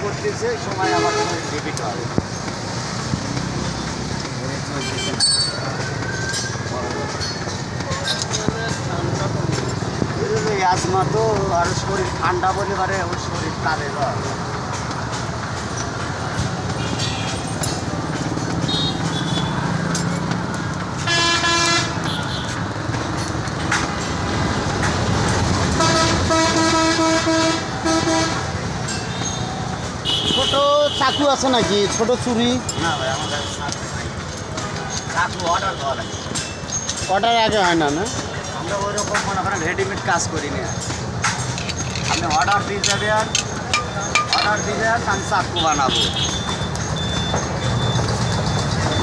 করতেছে সময় আমার ডেবিট হবে আজমা তো আর শরীর ঠান্ডা বলে পারে ওর শরীর কালে ছোট চাকু আছে নাকি ছোট চুরি? না ভাই আমার কাছে চাকু অর্ডার দেওয়া লাগে। অর্ডার আগে হয় না না? আমরা ওইরকম মনে করেন রেডিমেড কাজ করি না। আপনি অর্ডার দিয়ে যাবেন, আমি চাকু বানাবো।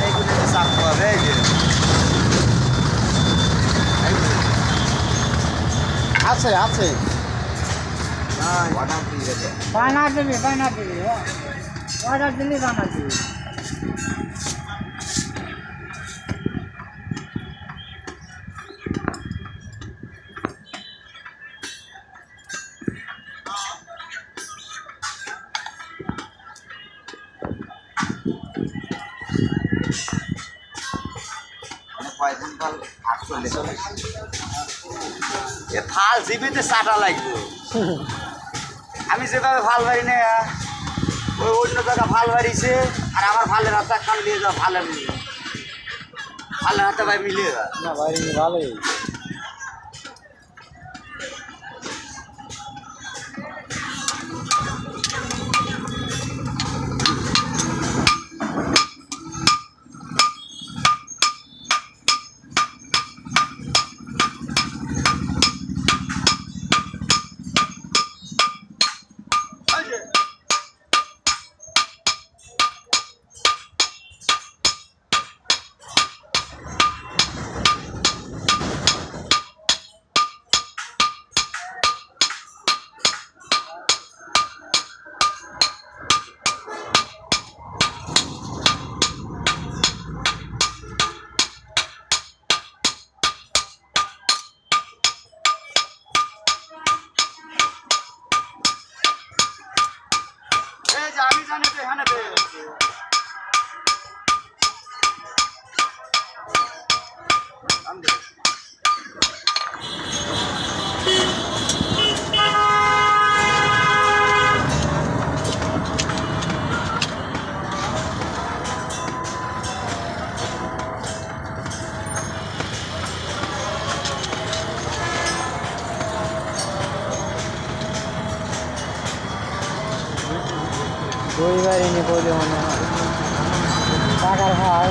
এইগুলো চাকু হবে এই যে আছে আছে অর্ডার দিয়ে যাবে। বানা দিবি অর্ডার দিলি বানা দিবি। ফাল জিবিতে চাটা লাগবে। আমি যেভাবে ফাল বাড়ি না ওই অন্য জায়গা ফাল বাড়িছে আর আমার ফালের হাতে একখান নিয়ে যাও ফালের হাতে ভাই মিলিয়ে যা না ভাই ভালোই আমি জানি তো এখানে দই বাড়ি নিয়ে বলে মনে হয় টাকার হয়